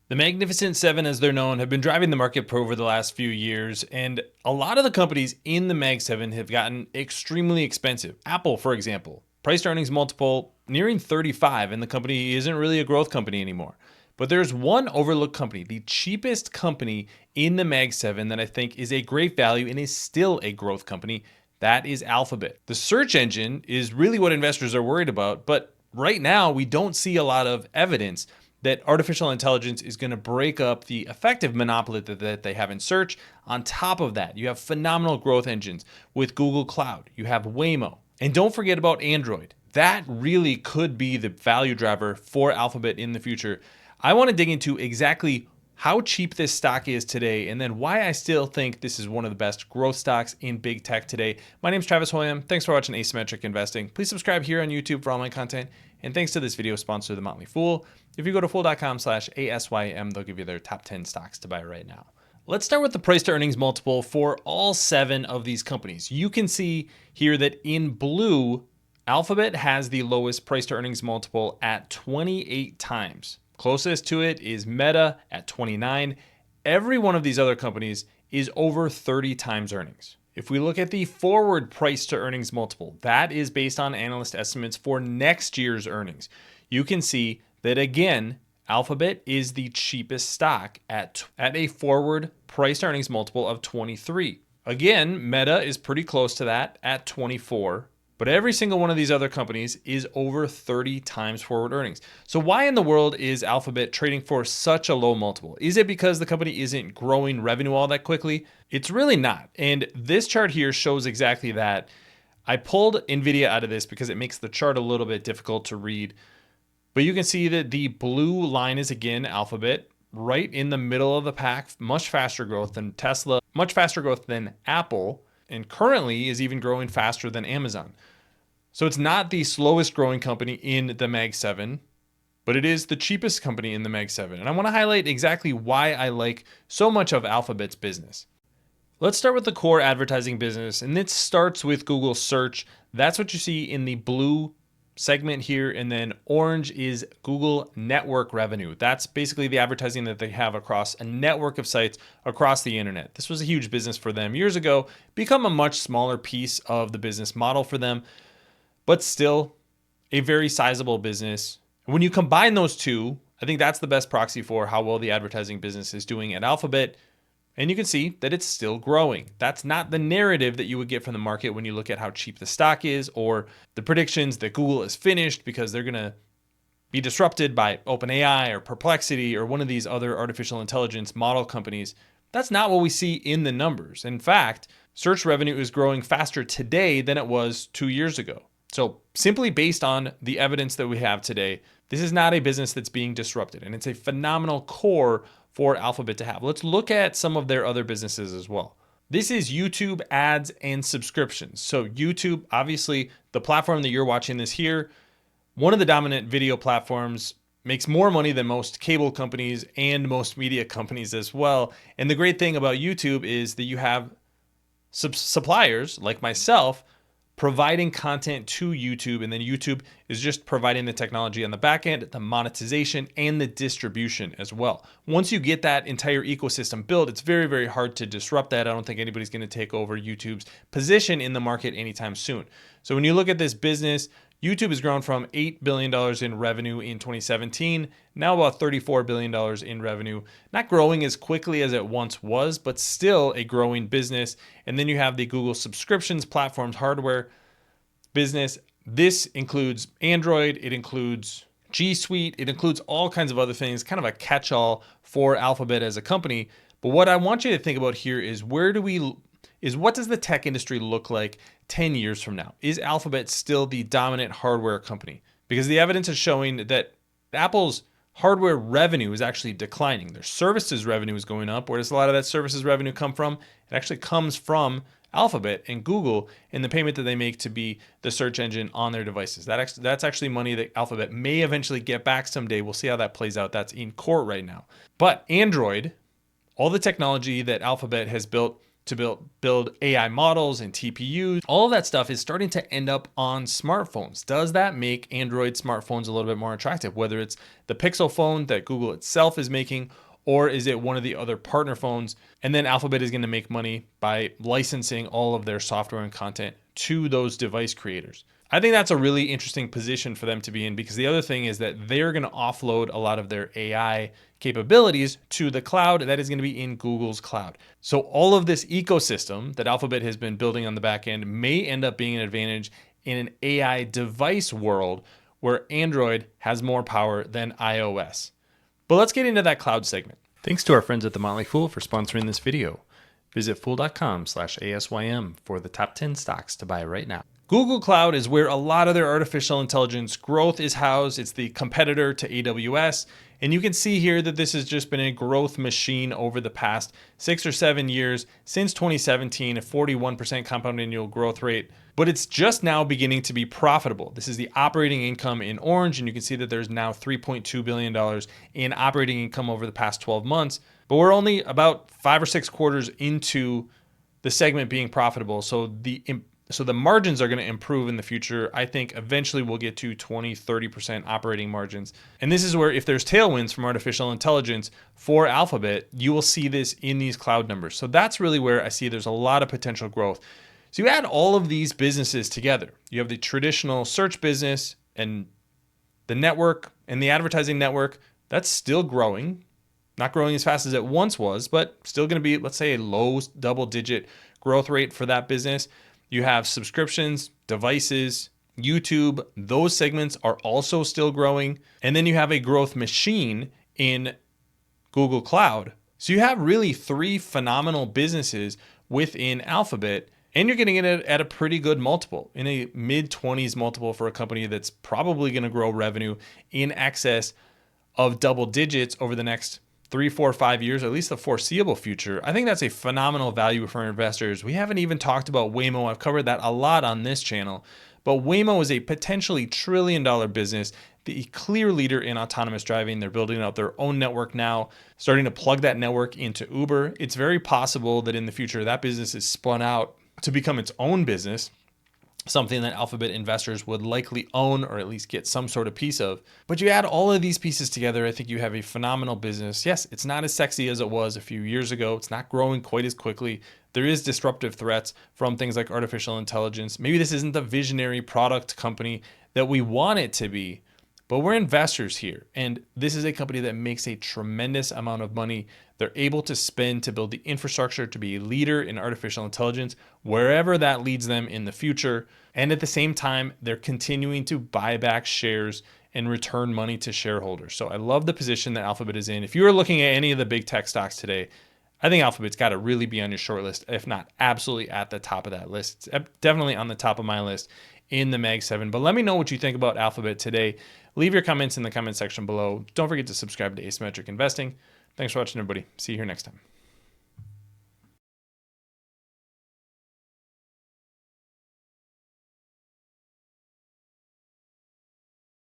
The Magnificent Seven, as they're known, have been driving the market for over the last few years, and a lot of the companies in the Mag 7 have gotten extremely expensive. Apple, for example, price to earnings multiple nearing 35, and the company isn't really a growth company anymore. But there's one overlooked company, the cheapest company in the Mag 7 that I think is a great value and is still a growth company. That is Alphabet. The search engine is really what investors are worried about, but right now we don't see a lot of evidence that artificial intelligence is going to break up the effective monopoly that they have in search. On top of that, you have phenomenal growth engines with Google Cloud. You have Waymo. And don't forget about Android. That really could be the value driver for Alphabet in the future. I want to dig into exactly how cheap this stock is today, and then why I still think this is one of the best growth stocks in big tech today. My name is Travis Hoium. Thanks for watching Asymmetric Investing. Please subscribe here on YouTube for all my content. And thanks to this video sponsor, The Motley Fool. If you go to fool.com/ASYM, they'll give you their top 10 stocks to buy right now. Let's start with the price to earnings multiple for all 7 of these companies. You can see here that in blue, Alphabet has the lowest price to earnings multiple at 28 times. Closest to it is Meta at 29. Every one of these other companies is over 30 times earnings. If we look at the forward price to earnings multiple, that is based on analyst estimates for next year's earnings. You can see that again, Alphabet is the cheapest stock at a forward price to earnings multiple of 23. Again, Meta is pretty close to that at 24. But every single one of these other companies is over 30 times forward earnings. So why in the world is Alphabet trading for such a low multiple? Is it because the company isn't growing revenue all that quickly? It's really not. And this chart here shows exactly that. I pulled NVIDIA out of this because it makes the chart a little bit difficult to read. But you can see that the blue line is again Alphabet, right in the middle of the pack, much faster growth than Tesla, much faster growth than Apple, and currently is even growing faster than Amazon. So it's not the slowest growing company in the Mag 7, but it is the cheapest company in the Mag 7. And I want to highlight exactly why I like so much of Alphabet's business. Let's start with the core advertising business, and it starts with Google Search. That's what you see in the blue segment here, and then orange is Google network revenue. That's basically the advertising that they have across a network of sites across the internet. This was a huge business for them years ago, become a much smaller piece of the business model for them, but still a very sizable business. When you combine those two, I think that's the best proxy for how well the advertising business is doing at Alphabet. And you can see that it's still growing. That's not the narrative that you would get from the market when you look at how cheap the stock is, or the predictions that Google is finished because they're going to be disrupted by OpenAI or Perplexity or one of these other artificial intelligence model companies. That's not what we see in the numbers. In fact, search revenue is growing faster today than it was 2 years ago. So simply based on the evidence that we have today, this is not a business that's being disrupted, and it's a phenomenal core for Alphabet to have. Let's look at some of their other businesses as well. This is YouTube ads and subscriptions. So YouTube, obviously the platform that you're watching this here, one of the dominant video platforms, makes more money than most cable companies and most media companies as well. And the great thing about YouTube is that you have suppliers like myself providing content to YouTube, and then YouTube is just providing the technology on the back end, the monetization, and the distribution as well. Once you get that entire ecosystem built, it's very, very hard to disrupt that. I don't think anybody's going to take over YouTube's position in the market anytime soon. So when you look at this business, YouTube has grown from $8 billion in revenue in 2017, now about $34 billion in revenue. Not growing as quickly as it once was, but still a growing business. And then you have the Google subscriptions platforms hardware business. This includes Android, it includes G Suite, it includes all kinds of other things, kind of a catch-all for Alphabet as a company. But what I want you to think about here is what does the tech industry look like 10 years from now? Is Alphabet still the dominant hardware company? Because the evidence is showing that Apple's hardware revenue is actually declining. Their services revenue is going up. Where does a lot of that services revenue come from? It actually comes from Alphabet and Google and the payment that they make to be the search engine on their devices. That's actually money that Alphabet may eventually get back someday. We'll see how that plays out. That's in court right now. But Android, all the technology that Alphabet has built to build AI models and TPUs. All of that stuff is starting to end up on smartphones. Does that make Android smartphones a little bit more attractive? Whether it's the Pixel phone that Google itself is making, or is it one of the other partner phones? And then Alphabet is going to make money by licensing all of their software and content to those device creators. I think that's a really interesting position for them to be in, because the other thing is that they're going to offload a lot of their AI capabilities to the cloud that is going to be in Google's cloud. So all of this ecosystem that Alphabet has been building on the back end may end up being an advantage in an AI device world where Android has more power than iOS. But let's get into that cloud segment. Thanks to our friends at The Motley Fool for sponsoring this video. Visit fool.com/ASYM for the top 10 stocks to buy right now. Google Cloud is where a lot of their artificial intelligence growth is housed. It's the competitor to AWS. And you can see here that this has just been a growth machine over the past 6 or 7 years. Since 2017, a 41% compound annual growth rate. But it's just now beginning to be profitable. This is the operating income in orange, and you can see that there's now $3.2 billion in operating income over the past 12 months. But we're only about 5 or 6 quarters into the segment being profitable. So the margins are going to improve in the future. I think eventually we'll get to 20, 30% operating margins. And this is where, if there's tailwinds from artificial intelligence for Alphabet, you will see this in these cloud numbers. So that's really where I see there's a lot of potential growth. So you add all of these businesses together. You have the traditional search business and the network and the advertising network. That's still growing. Not growing as fast as it once was, but still going to be, let's say, a low double-digit growth rate for that business. You have subscriptions, devices, YouTube. Those segments are also still growing. And then you have a growth machine in Google Cloud. So you have really 3 phenomenal businesses within Alphabet, and you're getting it at a pretty good multiple, in a mid-20s multiple for a company that's probably going to grow revenue in excess of double digits over the next 3, 4, 5 years, at least the foreseeable future. I think that's a phenomenal value for investors. We haven't even talked about Waymo. I've covered that a lot on this channel, but Waymo is a potentially $1 trillion business, the clear leader in autonomous driving. They're building out their own network now, starting to plug that network into Uber. It's very possible that in the future that business is spun out to become its own business, something that Alphabet investors would likely own, or at least get some sort of piece of. But you add all of these pieces together, I think you have a phenomenal business. Yes, it's not as sexy as it was a few years ago. It's not growing quite as quickly. There is disruptive threats from things like artificial intelligence. Maybe this isn't the visionary product company that we want it to be, but we're investors here. And this is a company that makes a tremendous amount of money. They're able to spend to build the infrastructure to be a leader in artificial intelligence, wherever that leads them in the future. And at the same time, they're continuing to buy back shares and return money to shareholders. So I love the position that Alphabet is in. If you are looking at any of the big tech stocks today, I think Alphabet's got to really be on your short list, if not absolutely at the top of that list. It's definitely on the top of my list in the Mag 7. But let me know what you think about Alphabet today. Leave your comments in the comment section below. Don't forget to subscribe to Asymmetric Investing. Thanks for watching, everybody. See you here next time.